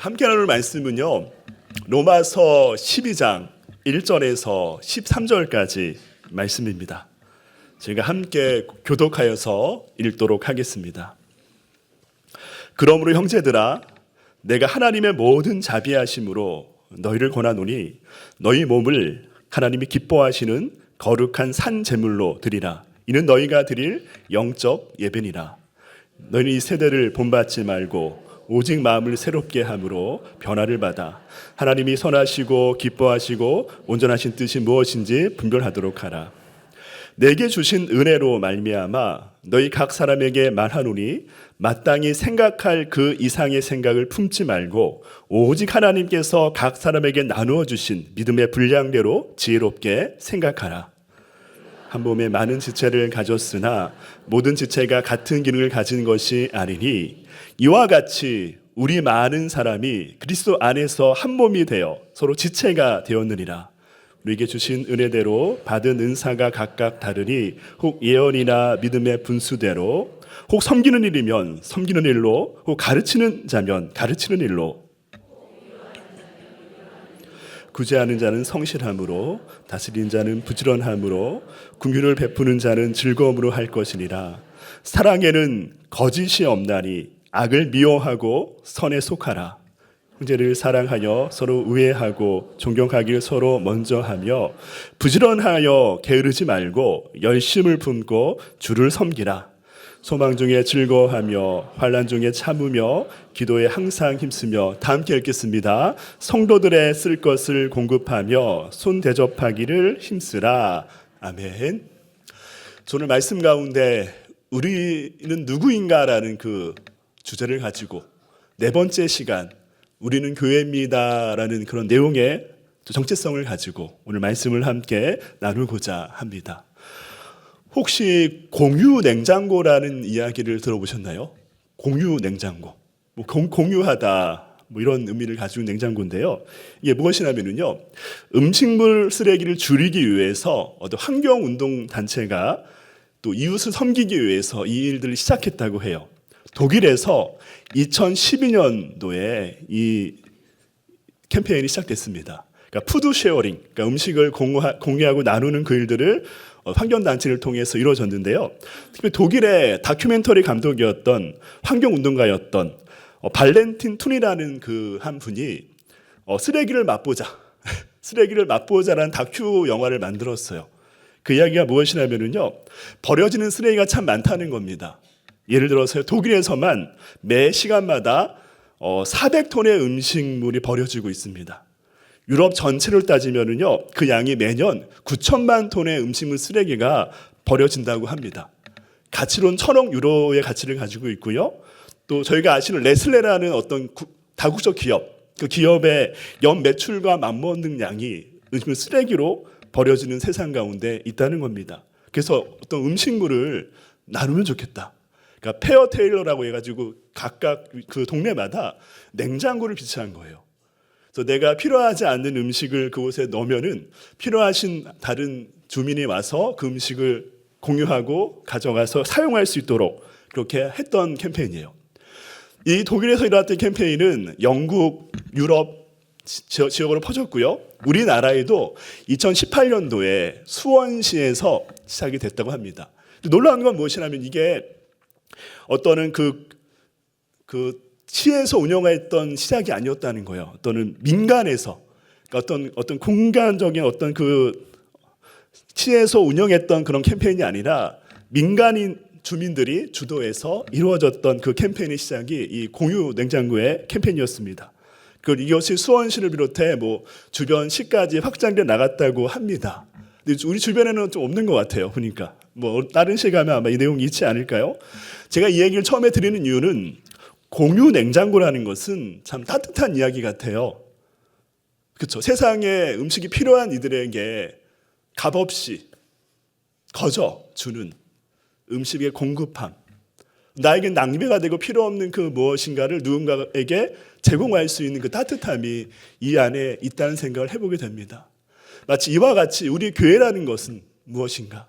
함께 나눌 말씀은요, 로마서 12장 1절에서 13절까지 말씀입니다. 제가 함께 교독하여서 읽도록 하겠습니다. 그러므로 형제들아, 내가 하나님의 모든 자비하심으로 너희를 권하노니 너희 몸을 하나님이 기뻐하시는 거룩한 산 제물로 드리라. 이는 너희가 드릴 영적 예배니라. 너희는 이 세대를 본받지 말고 오직 마음을 새롭게 함으로 변화를 받아 하나님이 선하시고 기뻐하시고 온전하신 뜻이 무엇인지 분별하도록 하라. 내게 주신 은혜로 말미암아 너희 각 사람에게 말하노니 마땅히 생각할 그 이상의 생각을 품지 말고 오직 하나님께서 각 사람에게 나누어 주신 믿음의 분량대로 지혜롭게 생각하라. 한 몸에 많은 지체를 가졌으나 모든 지체가 같은 기능을 가진 것이 아니니 이와 같이 우리 많은 사람이 그리스도 안에서 한 몸이 되어 서로 지체가 되었느니라. 우리에게 주신 은혜대로 받은 은사가 각각 다르니 혹 예언이나 믿음의 분수대로, 혹 섬기는 일이면 섬기는 일로, 혹 가르치는 자면 가르치는 일로, 구제하는 자는 성실함으로, 다스리는 자는 부지런함으로, 긍휼을 베푸는 자는 즐거움으로 할 것이니라. 사랑에는 거짓이 없나니 악을 미워하고 선에 속하라. 형제를 사랑하여 서로 우애하고 존경하기를 서로 먼저 하며 부지런하여 게으르지 말고 열심을 품고 주를 섬기라. 소망 중에 즐거워하며 환난 중에 참으며 기도에 항상 힘쓰며. 다 함께 읽겠습니다. 성도들의 쓸 것을 공급하며 손 대접하기를 힘쓰라. 아멘. 오늘 말씀 가운데 우리는 누구인가라는 그 주제를 가지고 네 번째 시간, 우리는 교회입니다라는 그런 내용의 정체성을 가지고 오늘 말씀을 함께 나누고자 합니다. 혹시 공유 냉장고라는 이야기를 들어보셨나요? 공유 냉장고, 공유하다, 이런 의미를 가지고 냉장고인데요. 이게 무엇이냐면요, 음식물 쓰레기를 줄이기 위해서 어떤 환경운동 단체가 또 이웃을 섬기기 위해서 이 일들을 시작했다고 해요. 독일에서 2012년도에 이 캠페인이 시작됐습니다. 그러니까 푸드 쉐어링, 그러니까 음식을 공유하고 나누는 그 일들을 환경단체를 통해서 이루어졌는데요. 특히 독일의 다큐멘터리 감독이었던 환경운동가였던 발렌틴 툰이라는 그 한 분이 쓰레기를 맛보자, 쓰레기를 맛보자라는 다큐 영화를 만들었어요. 그 이야기가 무엇이냐면요, 버려지는 쓰레기가 참 많다는 겁니다. 예를 들어서 독일에서만 매 시간마다 400톤의 음식물이 버려지고 있습니다. 유럽 전체를 따지면요, 그 양이 매년 9천만 톤의 음식물 쓰레기가 버려진다고 합니다. 가치로는 1,000억 유로의 가치를 가지고 있고요. 또 저희가 아시는 네슬레라는 어떤 다국적 기업, 그 기업의 연 매출과 맞먹는 양이 음식물 쓰레기로 버려지는 세상 가운데 있다는 겁니다. 그래서 어떤 음식물을 나누면 좋겠다. 그러니까 페어 테일러라고 해가지고 각각 그 동네마다 냉장고를 비치한 거예요. 그래서 내가 필요하지 않는 음식을 그곳에 넣으면은 필요하신 다른 주민이 와서 그 음식을 공유하고 가져가서 사용할 수 있도록 그렇게 했던 캠페인이에요. 이 독일에서 일어났던 캠페인은 영국, 유럽 지역으로 퍼졌고요. 우리나라에도 2018년도에 수원시에서 시작이 됐다고 합니다. 놀라운 건 무엇이냐면 이게 어떤 그 시에서 운영했던 시작이 아니었다는 거예요. 어떤 민간에서, 그러니까 어떤 공간적인 어떤 그 시에서 운영했던 그런 캠페인이 아니라 민간인 주민들이 주도해서 이루어졌던 그 캠페인의 시작이 이 공유 냉장고의 캠페인이었습니다. 이것이 수원시를 비롯해 주변 시까지 확장돼 나갔다고 합니다. 근데 우리 주변에는 좀 없는 것 같아요. 보니까 다른 시에 가면 아마 이 내용이 있지 않을까요? 제가 이 얘기를 처음에 드리는 이유는 공유 냉장고라는 것은 참 따뜻한 이야기 같아요. 그렇죠? 세상에 음식이 필요한 이들에게 값없이 거저 주는 음식의 공급함, 나에게 낭비가 되고 필요 없는 그 무엇인가를 누군가에게 제공할 수 있는 그 따뜻함이 이 안에 있다는 생각을 해보게 됩니다. 마치 이와 같이 우리 교회라는 것은 무엇인가?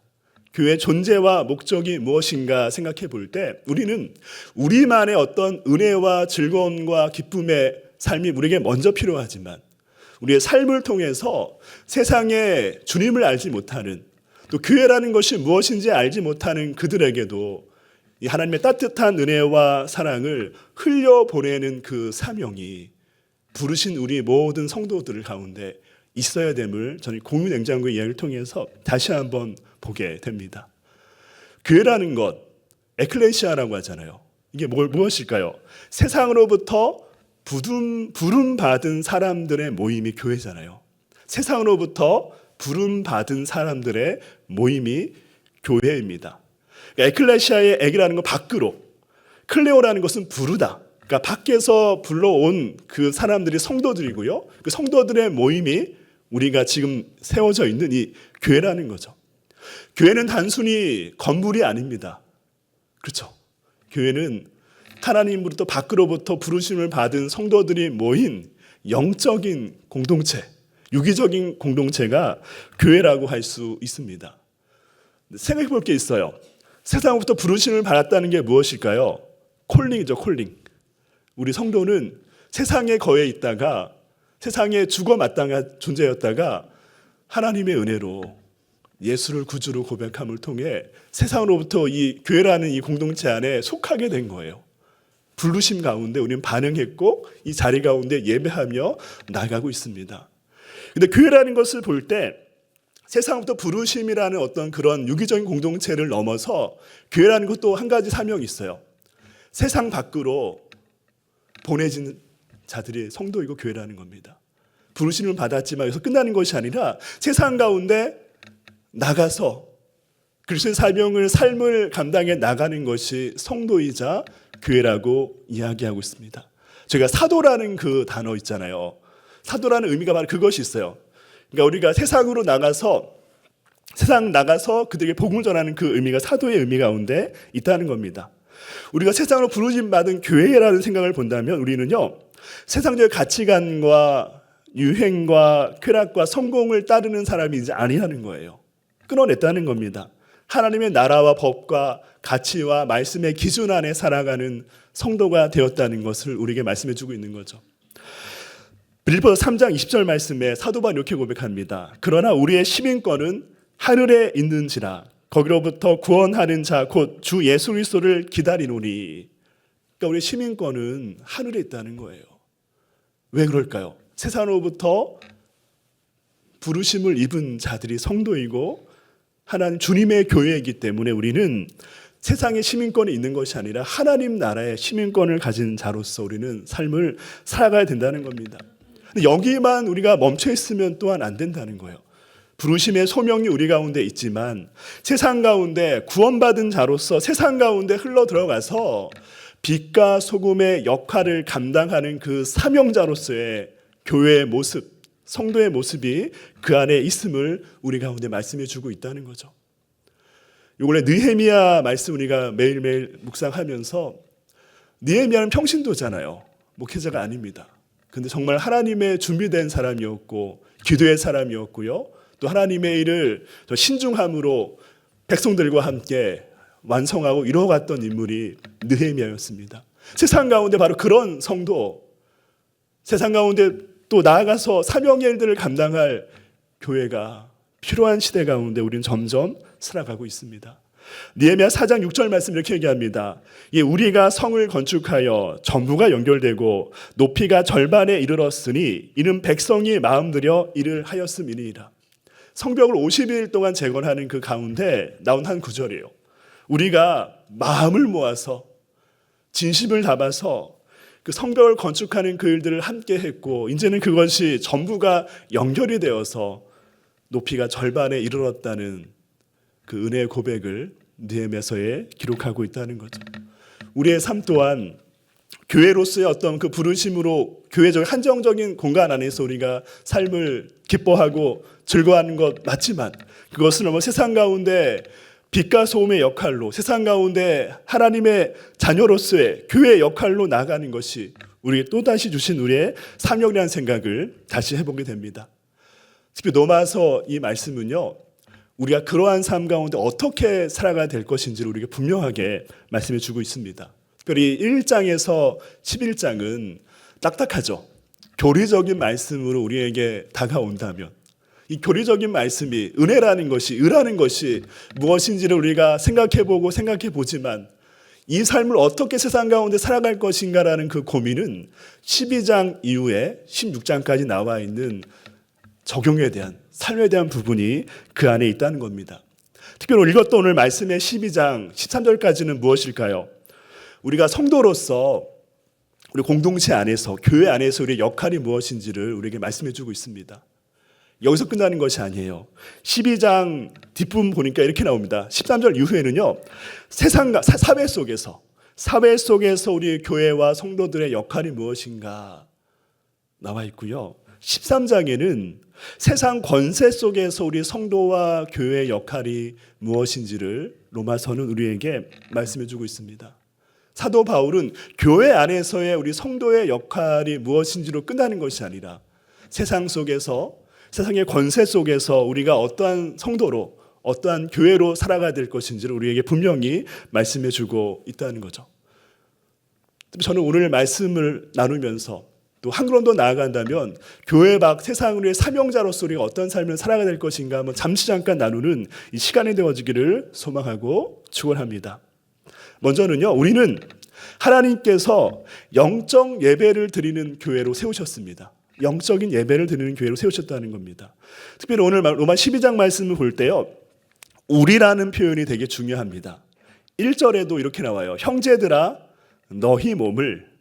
교회의 존재와 목적이 무엇인가 생각해 볼 때 우리는 우리만의 어떤 은혜와 즐거움과 기쁨의 삶이 우리에게 먼저 필요하지만 우리의 삶을 통해서 세상에 주님을 알지 못하는, 또 교회라는 것이 무엇인지 알지 못하는 그들에게도 이 하나님의 따뜻한 은혜와 사랑을 흘려보내는 그 사명이 부르신 우리 모든 성도들 가운데 있어야 됨을 저는 공유냉장고의 이야기를 통해서 다시 한번 보게 됩니다. 교회라는 것, 에클레시아라고 하잖아요. 이게 무엇일까요? 세상으로부터 부름받은 사람들의 모임이 교회잖아요. 세상으로부터 부름받은 사람들의 모임이 교회입니다. 그러니까 에클레시아의 액이라는 건 밖으로, 클레오라는 것은 부르다. 그러니까 밖에서 불러온 그 사람들이 성도들이고요. 그 성도들의 모임이 우리가 지금 세워져 있는 이 교회라는 거죠. 교회는 단순히 건물이 아닙니다. 그렇죠? 교회는 하나님으로부터 밖으로부터 부르심을 받은 성도들이 모인 영적인 공동체, 유기적인 공동체가 교회라고 할 수 있습니다. 생각해 볼 게 있어요. 세상으로부터 부르심을 받았다는 게 무엇일까요? 콜링이죠, 콜링. 우리 성도는 세상에 거해 있다가 세상에 죽어 마땅한 존재였다가 하나님의 은혜로 예수를 구주로 고백함을 통해 세상으로부터 이 교회라는 이 공동체 안에 속하게 된 거예요. 부르심 가운데 우리는 반응했고 이 자리 가운데 예배하며 나가고 있습니다. 근데 교회라는 것을 볼 때 세상부터 부르심이라는 어떤 그런 유기적인 공동체를 넘어서 교회라는 것도 한 가지 사명이 있어요. 세상 밖으로 보내진 자들이 성도이고 교회라는 겁니다. 부르심을 받았지만 여기서 끝나는 것이 아니라 세상 가운데 나가서 그리스도의 삶을 감당해 나가는 것이 성도이자 교회라고 이야기하고 있습니다. 저희가 사도라는 그 단어 있잖아요. 사도라는 의미가 바로 그것이 있어요. 그러니까 우리가 세상 나가서 그들에게 복음을 전하는 그 의미가 사도의 의미 가운데 있다는 겁니다. 우리가 세상으로 부르심 받은 교회라는 생각을 본다면 우리는요, 세상적인 가치관과 유행과 쾌락과 성공을 따르는 사람이 이제 아니라는 거예요. 끊어냈다는 겁니다. 하나님의 나라와 법과 가치와 말씀의 기준 안에 살아가는 성도가 되었다는 것을 우리에게 말씀해 주고 있는 거죠. 빌립보서 3장 20절 말씀에 사도 바울이 이렇게 고백합니다. 그러나 우리의 시민권은 하늘에 있는지라 거기로부터 구원하는 자 곧 주 예수 그리스도를 기다리노니. 그러니까 우리의 시민권은 하늘에 있다는 거예요. 왜 그럴까요? 세상으로부터 부르심을 입은 자들이 성도이고 하나님 주님의 교회이기 때문에 우리는 세상의 시민권이 있는 것이 아니라 하나님 나라의 시민권을 가진 자로서 우리는 삶을 살아가야 된다는 겁니다. 근데 여기만 우리가 멈춰 있으면 또한 안 된다는 거예요. 부르심의 소명이 우리 가운데 있지만 세상 가운데 구원받은 자로서 세상 가운데 흘러 들어가서 빛과 소금의 역할을 감당하는 그 사명자로서의 교회의 모습, 성도의 모습이 그 안에 있음을 우리 가운데 말씀해 주고 있다는 거죠. 요번에 느헤미야 말씀 우리가 매일매일 묵상하면서 느헤미야는 평신도잖아요. 목회자가 아닙니다. 근데 정말 하나님의 준비된 사람이었고 기도의 사람이었고요. 또 하나님의 일을 신중함으로 백성들과 함께 완성하고 이루어갔던 인물이 느헤미야였습니다. 세상 가운데 바로 그런 성도, 세상 가운데 또 나아가서 사명의 일들을 감당할 교회가 필요한 시대 가운데 우리는 점점 살아가고 있습니다. 느헤미야 4장 6절 말씀 이렇게 얘기합니다. 우리가 성을 건축하여 전부가 연결되고 높이가 절반에 이르렀으니 이는 백성이 마음들여 이를 하였음이니이다. 성벽을 50일 동안 재건하는 그 가운데 나온 한 구절이에요. 우리가 마음을 모아서 진심을 담아서 그 성벽을 건축하는 그 일들을 함께 했고 이제는 그것이 전부가 연결이 되어서 높이가 절반에 이르렀다는 그 은혜의 고백을 느헤미야서에 기록하고 있다는 거죠. 우리의 삶 또한 교회로서의 어떤 그 부르심으로 교회적 한정적인 공간 안에서 우리가 삶을 기뻐하고 즐거워하는 것 맞지만 그것은 너무 세상 가운데 빛과 소금의 역할로 세상 가운데 하나님의 자녀로서의 교회의 역할로 나아가는 것이 우리에게 또다시 주신 우리의 사명이라는 생각을 다시 해보게 됩니다. 특히 로마서 이 말씀은요, 우리가 그러한 삶 가운데 어떻게 살아가야 될 것인지를 우리에게 분명하게 말씀해 주고 있습니다. 특별히 1장에서 11장은 딱딱하죠. 교리적인 말씀으로 우리에게 다가온다면, 이 교리적인 말씀이 은혜라는 것이, 의라는 것이 무엇인지를 우리가 생각해보고 생각해보지만 이 삶을 어떻게 세상 가운데 살아갈 것인가라는 그 고민은 12장 이후에 16장까지 나와 있는 적용에 대한, 삶에 대한 부분이 그 안에 있다는 겁니다. 특별히 읽었던 오늘 말씀의 12장 13절까지는 무엇일까요? 우리가 성도로서 우리 공동체 안에서, 교회 안에서 우리의 역할이 무엇인지를 우리에게 말씀해 주고 있습니다. 여기서 끝나는 것이 아니에요. 12장 뒷부분 보니까 이렇게 나옵니다. 13절 이후에는요, 사회 속에서 우리 교회와 성도들의 역할이 무엇인가 나와 있고요. 13장에는 세상 권세 속에서 우리 성도와 교회의 역할이 무엇인지를 로마서는 우리에게 말씀해 주고 있습니다. 사도 바울은 교회 안에서의 우리 성도의 역할이 무엇인지로 끝나는 것이 아니라 세상 속에서, 세상의 권세 속에서 우리가 어떠한 성도로, 어떠한 교회로 살아가야 될 것인지를 우리에게 분명히 말씀해 주고 있다는 거죠. 저는 오늘 말씀을 나누면서 또 한 걸음 더 나아간다면 교회 밖 세상의 사명자로서 우리가 어떤 삶을 살아가야 될 것인가 한번 잠깐 나누는 이 시간이 되어지기를 소망하고 축원합니다. 먼저는요, 우리는 하나님께서 영적 예배를 드리는 교회로 세우셨습니다. 영적인 예배를 드리는 교회로 세우셨다는 겁니다. 특별히 오늘 로마 12장 말씀을 볼 때요, 우리라는 표현이 되게 중요합니다. 1절에도 이렇게 나와요. 형제들아 너희 몸을,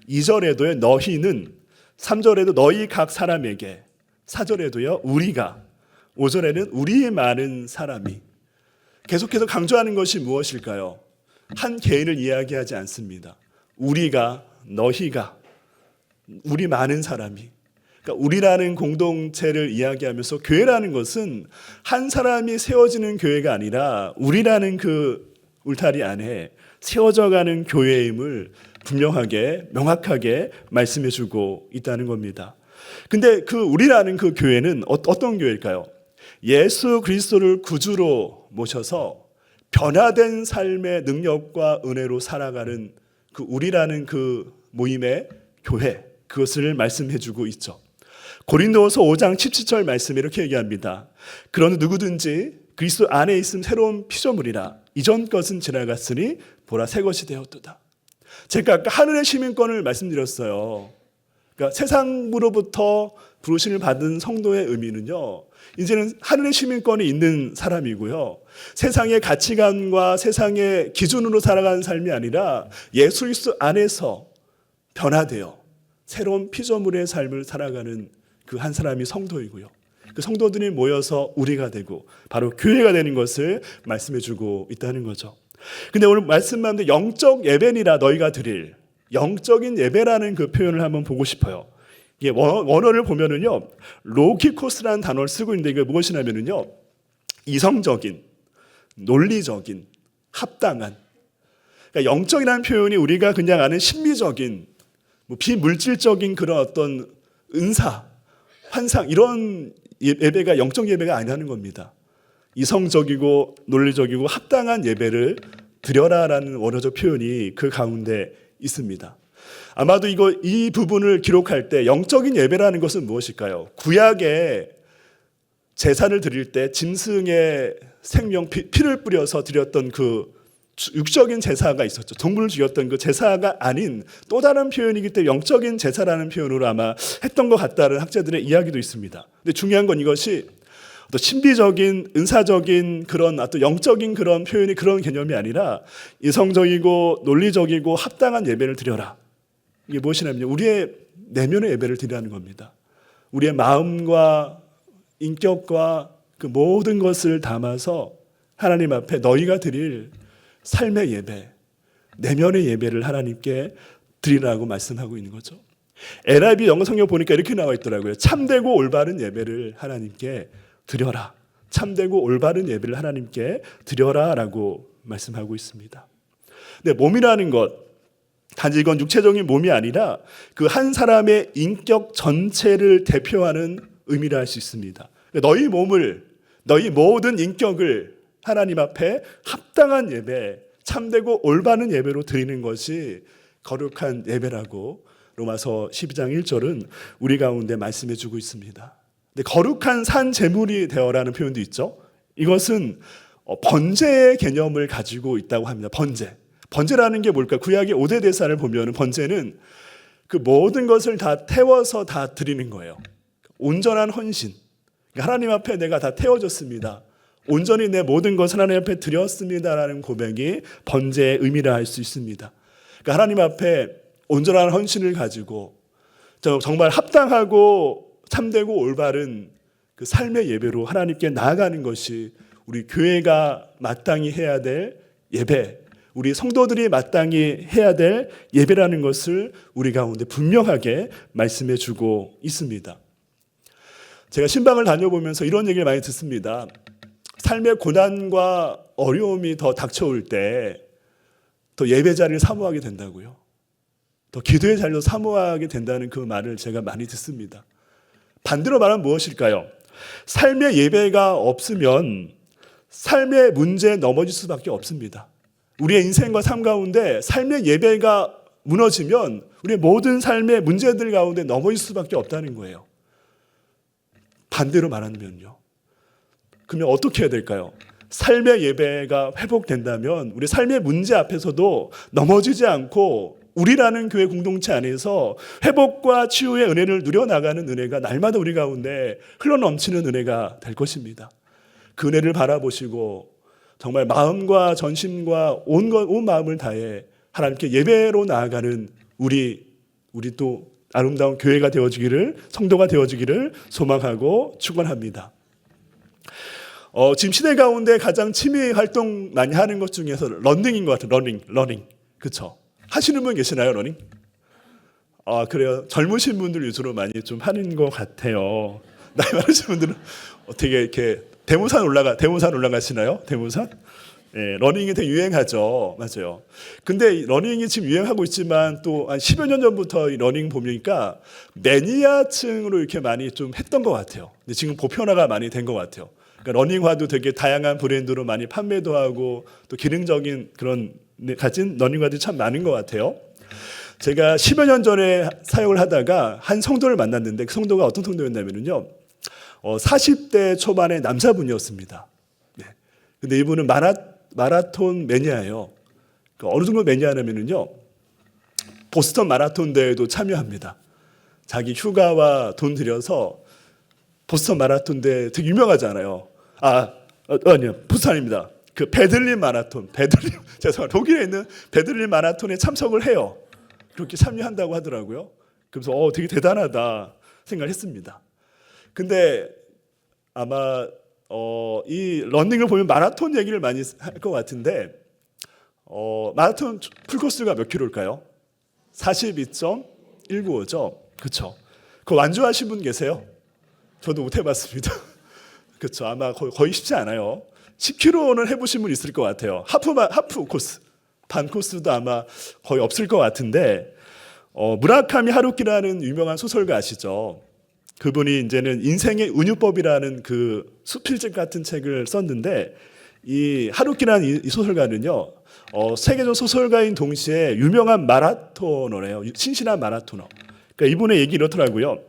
2절에도요 너희는, 3절에도 너희 각 사람에게, 4절에도요 우리가, 5절에는 우리 많은 사람이. 계속해서 강조하는 것이 무엇일까요? 한 개인을 이야기하지 않습니다. 우리가, 너희가, 우리 많은 사람이. 그러니까 우리라는 공동체를 이야기하면서 교회라는 것은 한 사람이 세워지는 교회가 아니라 우리라는 그 울타리 안에 세워져가는 교회임을 분명하게, 명확하게 말씀해 주고 있다는 겁니다. 근데 그 우리라는 그 교회는 어떤 교회일까요? 예수 그리스도를 구주로 모셔서 변화된 삶의 능력과 은혜로 살아가는 그 우리라는 그 모임의 교회, 그것을 말씀해 주고 있죠. 고린도후서 5장 17절 말씀에 이렇게 얘기합니다. 그러나 누구든지 그리스도 안에 있음 새로운 피조물이라, 이전 것은 지나갔으니 보라 새 것이 되었도다. 제가 아까 하늘의 시민권을 말씀드렸어요. 그러니까 세상으로부터 부르심을 받은 성도의 의미는요, 이제는 하늘의 시민권이 있는 사람이고요, 세상의 가치관과 세상의 기준으로 살아가는 삶이 아니라 예수 그리스도 안에서 변화되어 새로운 피조물의 삶을 살아가는 그 한 사람이 성도이고요, 그 성도들이 모여서 우리가 되고 바로 교회가 되는 것을 말씀해 주고 있다는 거죠. 근데 오늘 말씀만 영적 예배니라 너희가 드릴, 영적인 예배라는 그 표현을 한번 보고 싶어요. 이게 원어를 보면은요, 로키코스라는 단어를 쓰고 있는데 이게 무엇이냐면은요, 이성적인, 논리적인, 합당한. 그러니까 영적이라는 표현이 우리가 그냥 아는 심리적인, 비물질적인 그런 어떤 은사, 환상, 이런 예배가 영적 예배가 아니라는 겁니다. 이성적이고 논리적이고 합당한 예배를 드려라라는 원어적 표현이 그 가운데 있습니다. 아마도 이 부분을 기록할 때 영적인 예배라는 것은 무엇일까요? 구약에 제사를 드릴 때 짐승의 생명, 피를 뿌려서 드렸던 그 육적인 제사가 있었죠. 동물을 죽였던 그 제사가 아닌 또 다른 표현이기 때문에 영적인 제사라는 표현으로 아마 했던 것 같다는 학자들의 이야기도 있습니다. 근데 중요한 건 이것이 또 신비적인, 은사적인 그런 어떤 영적인 그런 표현이 그런 개념이 아니라 이성적이고 논리적이고 합당한 예배를 드려라. 이게 무엇이냐면요, 우리의 내면의 예배를 드리라는 겁니다. 우리의 마음과 인격과 그 모든 것을 담아서 하나님 앞에 너희가 드릴 삶의 예배, 내면의 예배를 하나님께 드리라고 말씀하고 있는 거죠. NIV 영어 성경 보니까 이렇게 나와 있더라고요. 참되고 올바른 예배를 하나님께 드려라. 참되고 올바른 예배를 하나님께 드려라 라고 말씀하고 있습니다. 근데 몸이라는 것, 단지 이건 육체적인 몸이 아니라 그 한 사람의 인격 전체를 대표하는 의미라 할 수 있습니다. 너희 몸을, 너희 모든 인격을 하나님 앞에 합당한 예배, 참되고 올바른 예배로 드리는 것이 거룩한 예배라고 로마서 12장 1절은 우리 가운데 말씀해 주고 있습니다. 근데 거룩한 산 제물이 되어라는 표현도 있죠. 이것은 번제의 개념을 가지고 있다고 합니다. 번제라는 게 뭘까? 구약의 5대 대사를 보면 번제는 그 모든 것을 다 태워서 다 드리는 거예요. 온전한 헌신. 하나님 앞에 내가 다 태워졌습니다. 온전히 내 모든 것을 하나님 앞에 드렸습니다라는 고백이 번제의 의미라 할 수 있습니다. 그러니까 하나님 앞에 온전한 헌신을 가지고 정말 합당하고 참되고 올바른 그 삶의 예배로 하나님께 나아가는 것이 우리 교회가 마땅히 해야 될 예배, 우리 성도들이 마땅히 해야 될 예배라는 것을 우리 가운데 분명하게 말씀해 주고 있습니다. 제가 신방을 다녀보면서 이런 얘기를 많이 듣습니다. 삶의 고난과 어려움이 더 닥쳐올 때 더 예배 자리를 사모하게 된다고요. 더 기도의 자리도 사모하게 된다는 그 말을 제가 많이 듣습니다. 반대로 말하면 무엇일까요? 삶의 예배가 없으면 삶의 문제에 넘어질 수밖에 없습니다. 우리의 인생과 삶 가운데 삶의 예배가 무너지면 우리의 모든 삶의 문제들 가운데 넘어질 수밖에 없다는 거예요. 반대로 말하면요. 그러면 어떻게 해야 될까요? 삶의 예배가 회복된다면 우리 삶의 문제 앞에서도 넘어지지 않고 우리라는 교회 공동체 안에서 회복과 치유의 은혜를 누려나가는 은혜가 날마다 우리 가운데 흘러넘치는 은혜가 될 것입니다. 그 은혜를 바라보시고 정말 마음과 전심과 온 마음을 다해 하나님께 예배로 나아가는 우리 또 아름다운 교회가 되어지기를, 성도가 되어지기를 소망하고 축원합니다. 지금 시대 가운데 가장 취미 활동 많이 하는 것 중에서 러닝인 것 같아요. 러닝. 그렇죠? 하시는 분 계시나요, 러닝? 그래요. 젊으신 분들 위주로 많이 좀 하는 것 같아요. 나이 많으신 분들은 어떻게 이렇게 대모산 올라가시나요? 대모산? 네, 러닝이 되게 유행하죠. 맞아요. 근데 러닝이 지금 유행하고 있지만 또 한 10여 년 전부터 이 러닝 보니까 매니아층으로 이렇게 많이 좀 했던 것 같아요. 근데 지금 보편화가 많이 된 것 같아요. 그러니까 러닝화도 되게 다양한 브랜드로 많이 판매도 하고 또 기능적인 그런 가진 러닝화들이 참 많은 것 같아요. 제가 10여 년 전에 사역을 하다가 한 성도를 만났는데 그 성도가 어떤 성도였냐면요. 40대 초반의 남자분이었습니다. 네. 근데 이분은 마라톤 매니아예요. 어느 정도 매니아냐면요. 보스턴 마라톤 대회도 참여합니다. 자기 휴가와 돈 들여서 보스턴 마라톤 대회 되게 유명하잖아요. 아니요. 부산입니다. 그 베들린 마라톤. 죄송합니다. 독일에 있는 베들린 마라톤에 참석을 해요. 그렇게 참여한다고 하더라고요. 그래서 되게 대단하다 생각을 했습니다. 근데 아마 이 러닝을 보면 마라톤 얘기를 많이 할 것 같은데 마라톤 풀코스가 몇 킬로일까요? 42.195죠. 그렇죠. 그 완주하신 분 계세요? 저도 못 해봤습니다. 그렇죠. 아마 거의 쉽지 않아요. 10km는 해보신 분 있을 것 같아요. 하프 코스, 반 코스도 아마 거의 없을 것 같은데 무라카미 하루키라는 유명한 소설가 아시죠? 그분이 이제는 인생의 은유법이라는 그 수필집 같은 책을 썼는데 이 하루키라는 이 소설가는요 세계적 소설가인 동시에 유명한 마라토너래요. 신실한 마라토너. 그러니까 이분의 얘기 이렇더라고요.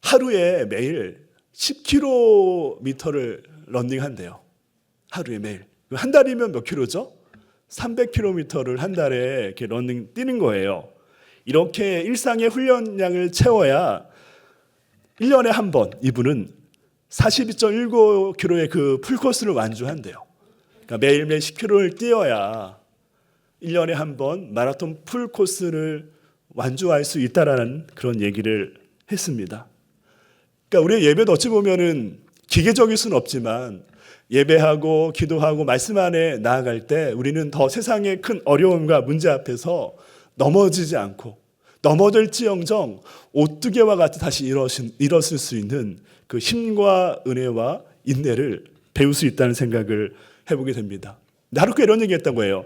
하루에 매일 10km를 러닝한대요. 하루에 매일. 한 달이면 몇 킬로죠? 300km를 한 달에 이렇게 러닝 뛰는 거예요. 이렇게 일상의 훈련량을 채워야 1년에 한 번 이분은 42.195km의 그 풀코스를 완주한대요. 그러니까 매일매일 10km를 뛰어야 1년에 한 번 마라톤 풀코스를 완주할 수 있다라는 그런 얘기를 했습니다. 그러니까 우리의 예배도 어찌 보면은 기계적일 수는 없지만 예배하고 기도하고 말씀 안에 나아갈 때 우리는 더 세상의 큰 어려움과 문제 앞에서 넘어지지 않고 넘어질지언정 오뚜기와 같이 다시 일어설 수 있는 그 힘과 은혜와 인내를 배울 수 있다는 생각을 해보게 됩니다. 하루께 이런 얘기했다고 해요.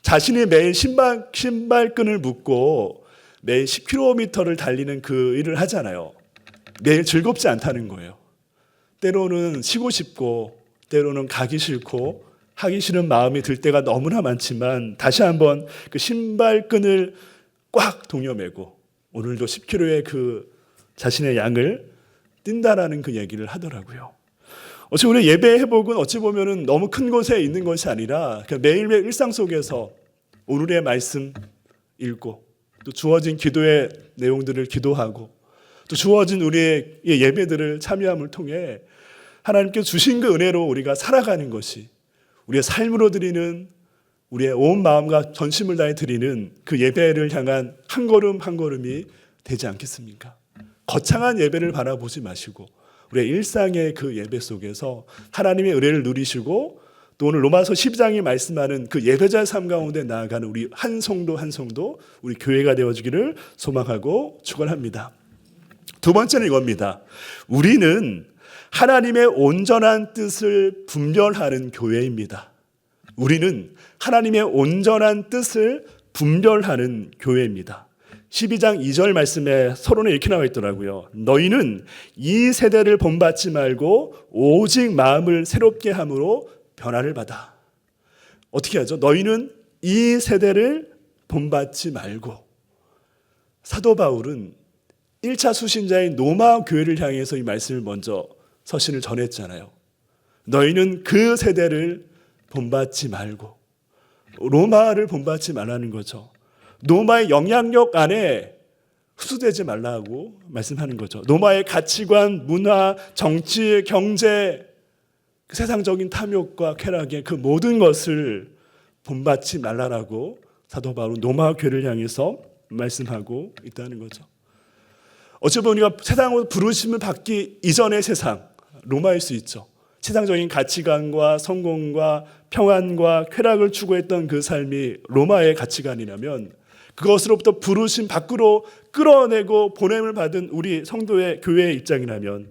자신이 매일 신발끈을 묶고 매일 10km를 달리는 그 일을 하잖아요. 매일 즐겁지 않다는 거예요. 때로는 쉬고 싶고 때로는 가기 싫고 하기 싫은 마음이 들 때가 너무나 많지만 다시 한번 그 신발끈을 꽉 동여매고 오늘도 10kg의 그 자신의 양을 뛴다라는 그 얘기를 하더라고요. 어찌 우리 예배 회복은 어찌 보면은 너무 큰 곳에 있는 것이 아니라 매일매일 일상 속에서 오늘의 말씀 읽고 또 주어진 기도의 내용들을 기도하고 또 주어진 우리의 예배들을 참여함을 통해 하나님께 주신 그 은혜로 우리가 살아가는 것이 우리의 삶으로 드리는 우리의 온 마음과 전심을 다해 드리는 그 예배를 향한 한 걸음 한 걸음이 되지 않겠습니까? 거창한 예배를 바라보지 마시고 우리의 일상의 그 예배 속에서 하나님의 은혜를 누리시고 또 오늘 로마서 12장이 말씀하는 그 예배자의 삶 가운데 나아가는 우리 한 성도 한 성도 우리 교회가 되어지기를 소망하고 축원합니다. 두 번째는 이겁니다. 우리는 하나님의 온전한 뜻을 분별하는 교회입니다. 우리는 하나님의 온전한 뜻을 분별하는 교회입니다. 12장 2절 말씀에 서론에 이렇게 나와 있더라고요. 너희는 이 세대를 본받지 말고 오직 마음을 새롭게 함으로 변화를 받아. 어떻게 하죠? 너희는 이 세대를 본받지 말고. 사도 바울은 1차 수신자인 노마 교회를 향해서 이 말씀을 먼저 서신을 전했잖아요. 너희는 그 세대를 본받지 말고. 로마를 본받지 말라는 거죠. 노마의 영향력 안에 흡수되지 말라고 말씀하는 거죠. 노마의 가치관, 문화, 정치, 경제, 그 세상적인 탐욕과 쾌락의 그 모든 것을 본받지 말라라고 사도 바울은 노마 교회를 향해서 말씀하고 있다는 거죠. 어찌 보면 우리가 세상으로 부르심을 받기 이전의 세상, 로마일 수 있죠. 세상적인 가치관과 성공과 평안과 쾌락을 추구했던 그 삶이 로마의 가치관이라면 그것으로부터 부르심 밖으로 끌어내고 보냄을 받은 우리 성도의 교회의 입장이라면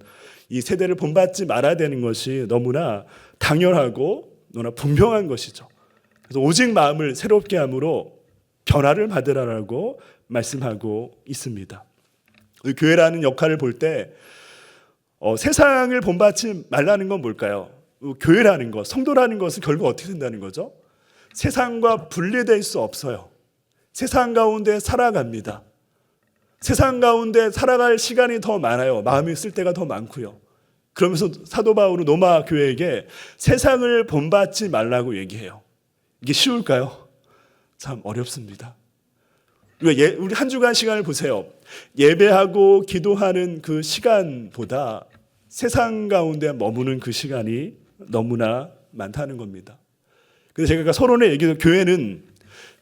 이 세대를 본받지 말아야 되는 것이 너무나 당연하고 너무나 분명한 것이죠. 그래서 오직 마음을 새롭게 함으로 변화를 받으라라고 말씀하고 있습니다. 교회라는 역할을 볼 때 세상을 본받지 말라는 건 뭘까요? 교회라는 것, 성도라는 것은 결국 어떻게 된다는 거죠? 세상과 분리될 수 없어요. 세상 가운데 살아갑니다. 세상 가운데 살아갈 시간이 더 많아요. 마음이 쓸 때가 더 많고요. 그러면서 사도 바울은 로마 교회에게 세상을 본받지 말라고 얘기해요. 이게 쉬울까요? 참 어렵습니다. 우리 한 주간 시간을 보세요. 예배하고 기도하는 그 시간보다 세상 가운데 머무는 그 시간이 너무나 많다는 겁니다. 그래서 제가 서론에 얘기해서 교회는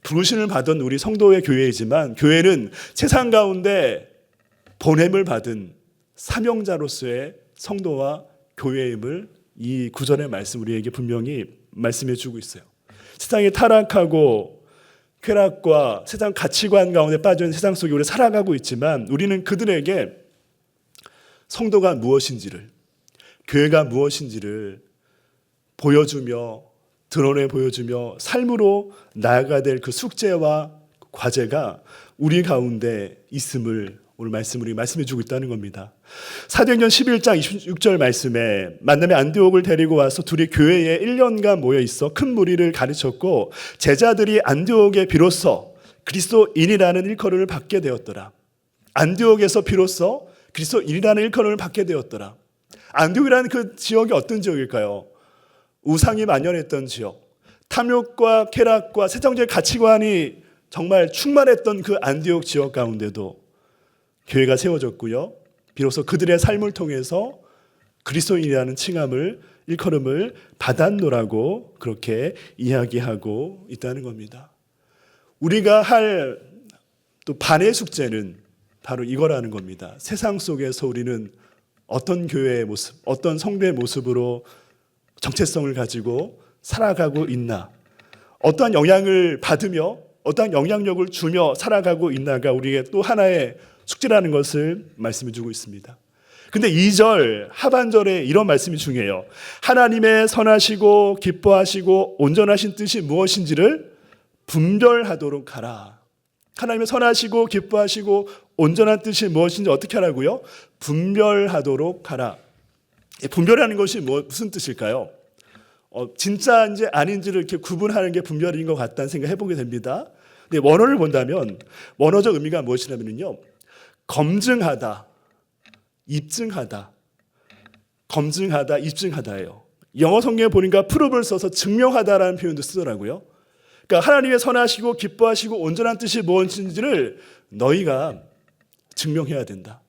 부르심을 받은 우리 성도의 교회이지만 교회는 세상 가운데 보냄을 받은 사명자로서의 성도와 교회임을 이 구절의 말씀 우리에게 분명히 말씀해 주고 있어요. 세상이 타락하고 쾌락과 세상 가치관 가운데 빠진 세상 속에 우리 살아가고 있지만 우리는 그들에게 성도가 무엇인지를, 교회가 무엇인지를 보여주며 드러내 보여주며 삶으로 나아가야 될 그 숙제와 과제가 우리 가운데 있음을 오늘 말씀으로 말씀해 주고 있다는 겁니다. 사도행전 11장 26절 말씀에 만남의 안디옥을 데리고 와서 둘이 교회에 1년간 모여 있어 큰 무리를 가르쳤고 제자들이 안디옥에 비로소 그리스도인이라는 일컬음을 받게 되었더라. 안디옥에서 비로소 그리스도인이라는 일컬음을 받게 되었더라. 안디옥이라는 그 지역이 어떤 지역일까요? 우상이 만연했던 지역, 탐욕과 쾌락과 세상적인 가치관이 정말 충만했던 그 안디옥 지역 가운데도 교회가 세워졌고요. 비로소 그들의 삶을 통해서 그리스도인이라는 칭함을 일컬음을 받았노라고 그렇게 이야기하고 있다는 겁니다. 우리가 할 또 반의 숙제는 바로 이거라는 겁니다. 세상 속에서 우리는 어떤 교회의 모습, 어떤 성도의 모습으로 정체성을 가지고 살아가고 있나, 어떠한 영향을 받으며 어떠한 영향력을 주며 살아가고 있나가 우리에게 또 하나의 숙제라는 것을 말씀해 주고 있습니다. 근데 2절 하반절에 이런 말씀이 중요해요. 하나님의 선하시고 기뻐하시고 온전하신 뜻이 무엇인지를 분별하도록 하라. 하나님의 선하시고 기뻐하시고 온전한 뜻이 무엇인지 어떻게 하라고요? 분별하도록 하라. 분별하는 것이 무슨 뜻일까요? 진짜인지 아닌지를 이렇게 구분하는 게 분별인 것 같다는 생각 해보게 됩니다. 근데 원어를 본다면 원어적 의미가 무엇이냐면요, 검증하다, 입증하다, 검증하다, 입증하다예요. 영어 성경에 보니까 프로브를 써서 증명하다라는 표현도 쓰더라고요. 그러니까 하나님의 선하시고 기뻐하시고 온전한 뜻이 무엇인지를 너희가 증명해야 된다.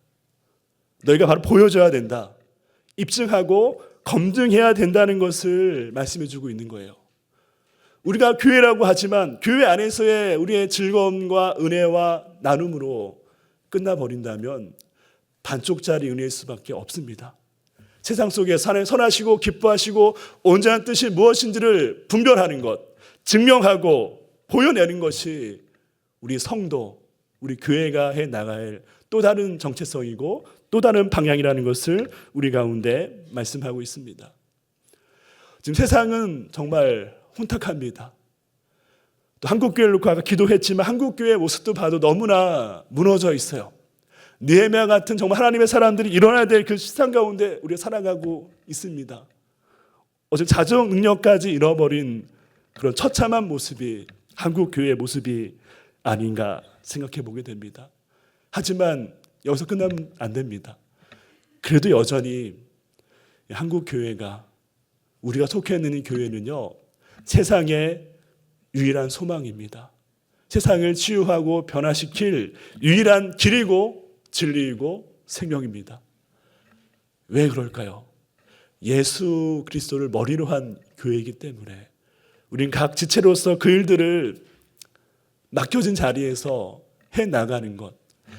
너희가 바로 보여줘야 된다. 입증하고 검증해야 된다는 것을 말씀해 주고 있는 거예요. 우리가 교회라고 하지만 교회 안에서의 우리의 즐거움과 은혜와 나눔으로 끝나버린다면 반쪽짜리 은혜일 수밖에 없습니다. 세상 속에서 하나님 선하시고 기뻐하시고 온전한 뜻이 무엇인지를 분별하는 것, 증명하고 보여내는 것이 우리 성도, 우리 교회가 해 나갈 또 다른 정체성이고 또 다른 방향이라는 것을 우리 가운데 말씀하고 있습니다. 지금 세상은 정말 혼탁합니다. 또 한국교회를 놓고 아까 기도했지만 한국교회의 모습도 봐도 너무나 무너져 있어요. 느헤미야 같은 정말 하나님의 사람들이 일어나야 될 그 시상 가운데 우리가 살아가고 있습니다. 어제 자정 능력까지 잃어버린 그런 처참한 모습이 한국교회의 모습이 아닌가 생각해 보게 됩니다. 하지만 여기서 끝나면 안 됩니다. 그래도 여전히 한국교회가, 우리가 속해 있는 이 교회는요, 세상의 유일한 소망입니다. 세상을 치유하고 변화시킬 유일한 길이고 진리이고 생명입니다. 왜 그럴까요? 예수 그리스도를 머리로 한 교회이기 때문에 우린 각 지체로서 그 일들을 맡겨진 자리에서 해나가는 것,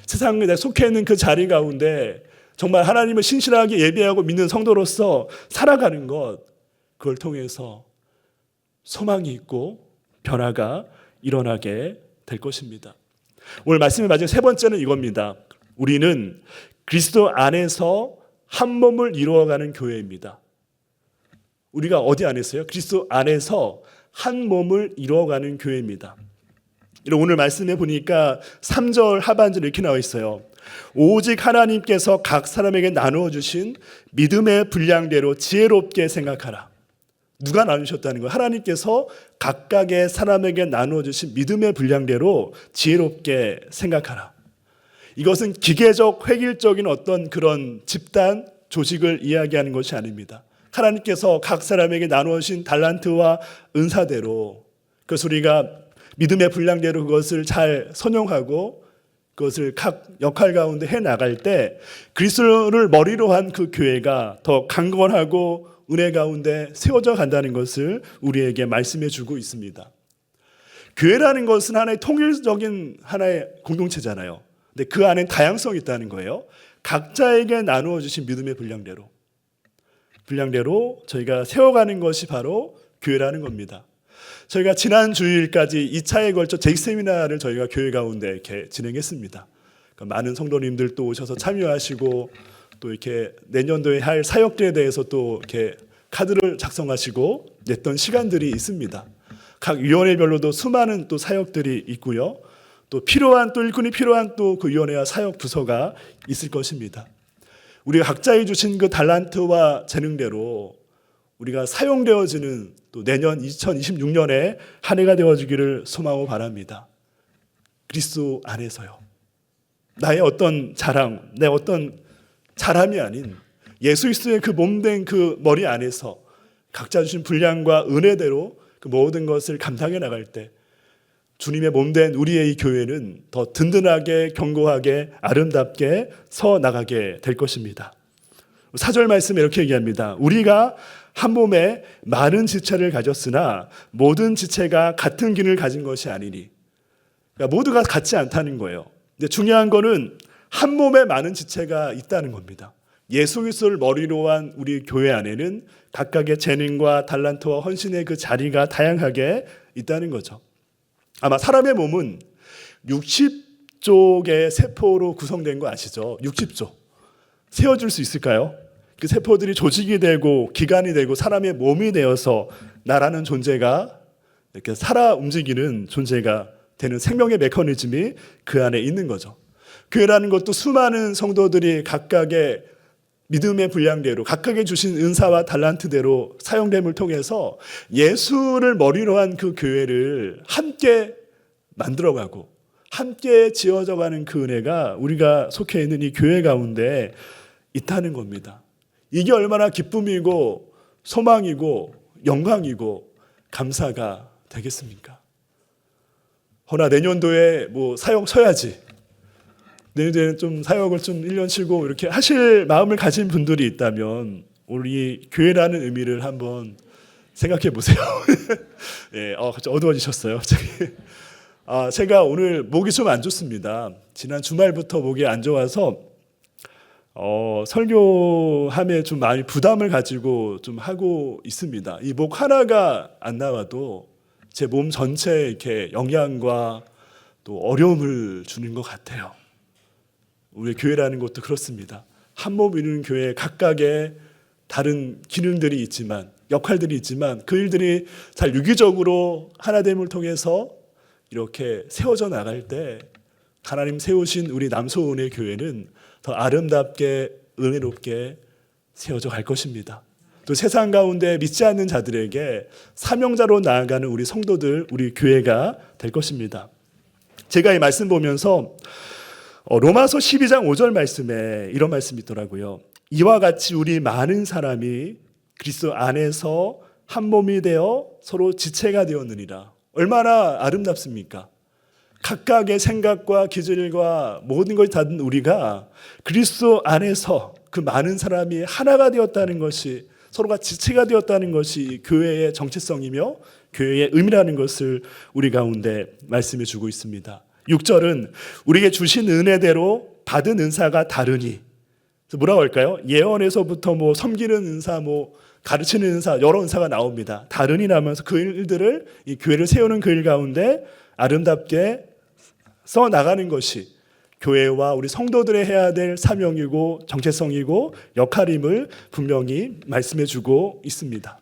세상에 속해 있는 그 자리 가운데 정말 하나님을 신실하게 예배하고 믿는 성도로서 살아가는 것, 그걸 통해서 소망이 있고 변화가 일어나게 될 것입니다. 오늘 말씀의 마지막 세 번째는 이겁니다. 우리는 그리스도 안에서 한 몸을 이루어가는 교회입니다. 우리가 어디 안에서요? 그리스도 안에서 한 몸을 이루어가는 교회입니다. 오늘 말씀해 보니까 3절 하반절에 이렇게 나와 있어요. 오직 하나님께서 각 사람에게 나누어 주신 믿음의 분량대로 지혜롭게 생각하라. 누가 나누셨다는 거예요? 하나님께서 각각의 사람에게 나누어 주신 믿음의 분량대로 지혜롭게 생각하라. 이것은 기계적 획일적인 어떤 그런 집단 조직을 이야기하는 것이 아닙니다. 하나님께서 각 사람에게 나누어 주신 달란트와 은사대로, 그것을 우리가 믿음의 분량대로 그것을 잘 선용하고 그것을 각 역할 가운데 해나갈 때 그리스도를 머리로 한 그 교회가 더 강건하고 은혜 가운데 세워져 간다는 것을 우리에게 말씀해 주고 있습니다. 교회라는 것은 하나의 통일적인 하나의 공동체잖아요. 근데 그 안에 다양성이 있다는 거예요. 각자에게 나누어 주신 믿음의 분량대로 저희가 세워가는 것이 바로 교회라는 겁니다. 저희가 지난 주일까지 2차에 걸쳐 제이세미나를 저희가 교회 가운데 이렇게 진행했습니다. 그러니까 많은 성도님들 또 오셔서 참여하시고 또 이렇게 내년도에 할 사역들에 대해서 또 이렇게 카드를 작성하시고 냈던 시간들이 있습니다. 각 위원회별로도 수많은 또 사역들이 있고요. 또 필요한 또 일꾼이 필요한 또 그 위원회와 사역 부서가 있을 것입니다. 우리가 각자에 주신 그 달란트와 재능대로 우리가 사용되어지는 또 내년 2026년에 한 해가 되어지기를 소망하고 바랍니다. 그리스도 안에서요. 나의 어떤 자랑, 내 어떤 자람이 아닌 예수 그리스도의 그 몸된 그 머리 안에서 각자 주신 분량과 은혜대로 그 모든 것을 감당해 나갈 때 주님의 몸된 우리의 이 교회는 더 든든하게 견고하게 아름답게 서 나가게 될 것입니다. 4절 말씀에 이렇게 얘기합니다. 우리가 한 몸에 많은 지체를 가졌으나 모든 지체가 같은 기능을 가진 것이 아니니, 그러니까 모두가 같지 않다는 거예요. 근데 중요한 거는 한 몸에 많은 지체가 있다는 겁니다. 예수 그리스도를 머리로 한 우리 교회 안에는 각각의 재능과 달란트와 헌신의 그 자리가 다양하게 있다는 거죠. 아마 사람의 몸은 60쪽의 세포로 구성된 거 아시죠? 60쪽. 세워줄 수 있을까요? 그 세포들이 조직이 되고 기관이 되고 사람의 몸이 되어서 나라는 존재가 이렇게 살아 움직이는 존재가 되는 생명의 메커니즘이 그 안에 있는 거죠. 교회라는 것도 수많은 성도들이 각각의 믿음의 분량대로 각각의 주신 은사와 달란트대로 사용됨을 통해서 예수를 머리로 한 그 교회를 함께 만들어가고 함께 지어져가는 그 은혜가 우리가 속해 있는 이 교회 가운데 있다는 겁니다. 이게 얼마나 기쁨이고 소망이고 영광이고 감사가 되겠습니까? 허나 내년도에 뭐 사역 서야지, 내년도에는 좀 사역을 좀 1년 쉬고 이렇게 하실 마음을 가진 분들이 있다면 우리 교회라는 의미를 한번 생각해 보세요. 예, 어두워지셨어요. 제가 오늘 목이 좀 안 좋습니다. 지난 주말부터 목이 안 좋아서 설교함에 좀 많이 부담을 가지고 좀 하고 있습니다. 이 목 하나가 안 나와도 제 몸 전체에 이렇게 영향과 또 어려움을 주는 것 같아요. 우리 교회라는 것도 그렇습니다. 한 몸 이루는 교회에 각각의 다른 기능들이 있지만, 역할들이 있지만 그 일들이 잘 유기적으로 하나됨을 통해서 이렇게 세워져 나갈 때 하나님 세우신 우리 남소은의 교회는 더 아름답게 은혜롭게 세워져 갈 것입니다. 또 세상 가운데 믿지 않는 자들에게 사명자로 나아가는 우리 성도들, 우리 교회가 될 것입니다. 제가 이 말씀 보면서 로마서 12장 5절 말씀에 이런 말씀이 있더라고요. 이와 같이 우리 많은 사람이 그리스도 안에서 한 몸이 되어 서로 지체가 되었느니라. 얼마나 아름답습니까? 각각의 생각과 기질과 모든 것이 다른 우리가 그리스도 안에서 그 많은 사람이 하나가 되었다는 것이, 서로가 지체가 되었다는 것이 교회의 정체성이며 교회의 의미라는 것을 우리 가운데 말씀해 주고 있습니다. 6절은 우리에게 주신 은혜대로 받은 은사가 다르니, 뭐라고 할까요? 예언에서부터 뭐 섬기는 은사, 뭐 가르치는 은사, 여러 은사가 나옵니다. 다르니 나면서 그 일들을, 이 교회를 세우는 그 일 가운데 아름답게 써 나가는 것이 교회와 우리 성도들의 해야 될 사명이고 정체성이고 역할임을 분명히 말씀해 주고 있습니다.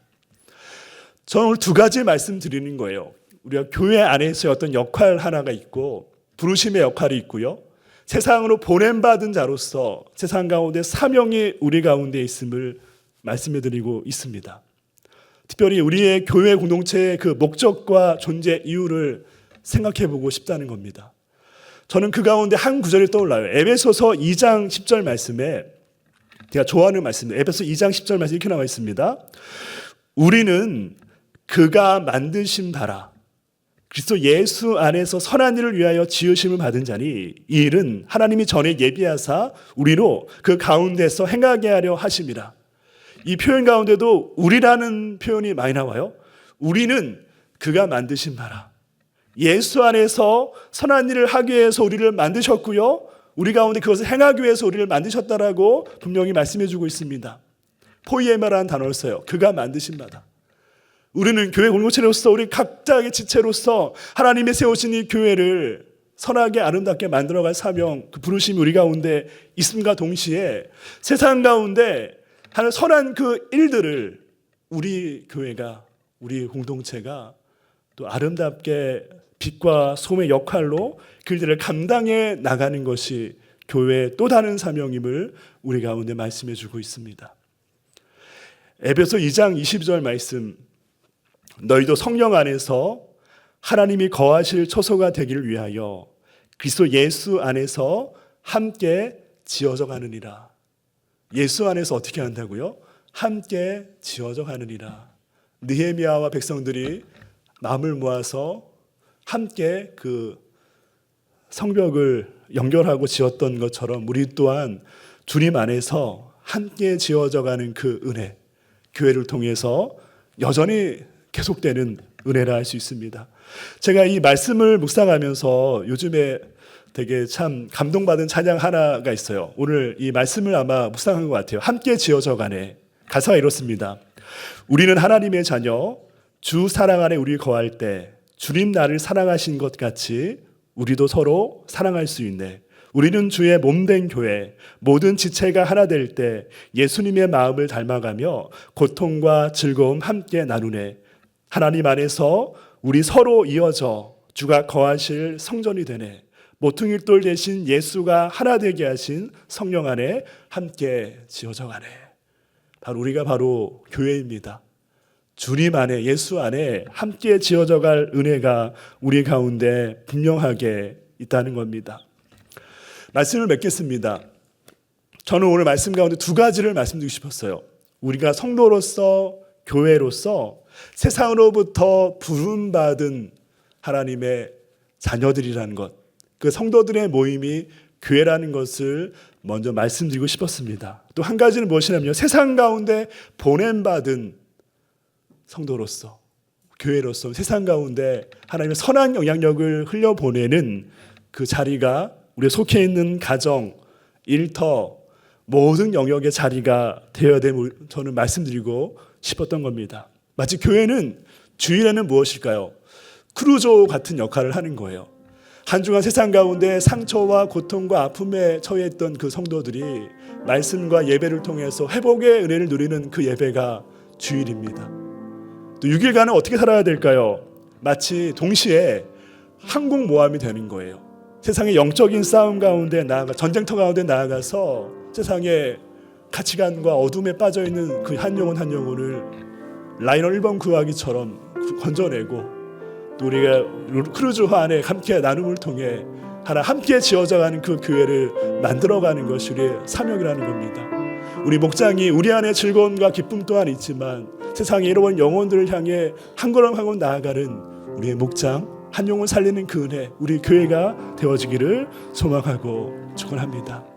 저는 오늘 두 가지 말씀드리는 거예요. 우리가 교회 안에서의 어떤 역할 하나가 있고 부르심의 역할이 있고요, 세상으로 보냄받은 자로서 세상 가운데 사명이 우리 가운데 있음을 말씀해 드리고 있습니다. 특별히 우리의 교회 공동체의 그 목적과 존재 이유를 생각해 보고 싶다는 겁니다. 저는 그 가운데 한 구절이 떠올라요. 에베소서 2장 10절 말씀에, 제가 좋아하는 말씀입니다. 에베소 2장 10절 말씀 이렇게 나와 있습니다. 우리는 그가 만드신 바라 그리스도 예수 안에서 선한 일을 위하여 지으심을 받은 자니 이 일은 하나님이 전에 예비하사 우리로 그 가운데서 행하게 하려 하심이라. 이 표현 가운데도 우리라는 표현이 많이 나와요. 우리는 그가 만드신 바라. 예수 안에서 선한 일을 하기 위해서 우리를 만드셨고요, 우리 가운데 그것을 행하기 위해서 우리를 만드셨다라고 분명히 말씀해 주고 있습니다. 포이에마라는 단어를 써요. 그가 만드신 바다. 우리는 교회 공동체로서 우리 각자의 지체로서 하나님이 세우신 이 교회를 선하게 아름답게 만들어갈 사명, 그 부르심이 우리 가운데 있음과 동시에 세상 가운데 하는 선한 그 일들을 우리 교회가, 우리 공동체가 또 아름답게 빛과 소금의 역할로 그 일들을 감당해 나가는 것이 교회의 또 다른 사명임을 우리 가운데 말씀해 주고 있습니다. 에베소 2장 22절 말씀, 너희도 성령 안에서 하나님이 거하실 처소가 되기를 위하여 그리스도 예수 안에서 함께 지어져 가느니라. 예수 안에서 어떻게 한다고요? 함께 지어져 가느니라. 느헤미야와 백성들이 마음을 모아서 함께 그 성벽을 연결하고 지었던 것처럼 우리 또한 주님 안에서 함께 지어져 가는 그 은혜, 교회를 통해서 여전히 계속되는 은혜라 할 수 있습니다. 제가 이 말씀을 묵상하면서 요즘에 되게 참 감동받은 찬양 하나가 있어요. 오늘 이 말씀을 아마 묵상한 것 같아요. 함께 지어져 가네. 가사가 이렇습니다. 우리는 하나님의 자녀, 주 사랑 안에 우리 거할 때 주님 나를 사랑하신 것 같이 우리도 서로 사랑할 수 있네. 우리는 주의 몸된 교회, 모든 지체가 하나 될 때 예수님의 마음을 닮아가며 고통과 즐거움 함께 나누네. 하나님 안에서 우리 서로 이어져 주가 거하실 성전이 되네. 모퉁이돌 대신 예수가 하나 되게 하신 성령 안에 함께 지어져 가네. 바로 우리가 바로 교회입니다. 주님 안에, 예수 안에 함께 지어져 갈 은혜가 우리 가운데 분명하게 있다는 겁니다. 말씀을 맺겠습니다. 저는 오늘 말씀 가운데 두 가지를 말씀드리고 싶었어요. 우리가 성도로서, 교회로서 세상으로부터 부름받은 하나님의 자녀들이라는 것, 그 성도들의 모임이 교회라는 것을 먼저 말씀드리고 싶었습니다. 또 한 가지는 무엇이냐면요, 세상 가운데 보냄받은 성도로서, 교회로서 세상 가운데 하나님의 선한 영향력을 흘려보내는 그 자리가 우리 속해 있는 가정, 일터, 모든 영역의 자리가 되어야 됨을 저는 말씀드리고 싶었던 겁니다. 마치 교회는 주일에는 무엇일까요? 크루조 같은 역할을 하는 거예요. 한 주간 세상 가운데 상처와 고통과 아픔에 처해 있던 그 성도들이 말씀과 예배를 통해서 회복의 은혜를 누리는 그 예배가 주일입니다. 또 6일간은 어떻게 살아야 될까요? 마치 동시에 항공모함이 되는 거예요. 세상의 영적인 싸움 가운데 전쟁터 가운데 나아가서 세상의 가치관과 어둠에 빠져있는 그 한 영혼 한 영혼을 라이너 1번 구하기처럼 건져내고, 또 우리가 크루즈화 안에 함께 나눔을 통해 하나 함께 지어져가는 그 교회를 만들어가는 것이 우리의 사명이라는 겁니다. 우리 목장이 우리 안에 즐거움과 기쁨 또한 있지만 세상에 잃어버린 영혼들을 향해 한 걸음 한 걸음 나아가는 우리의 목장, 한 영혼 살리는 그 은혜, 우리 교회가 되어지기를 소망하고 축원합니다.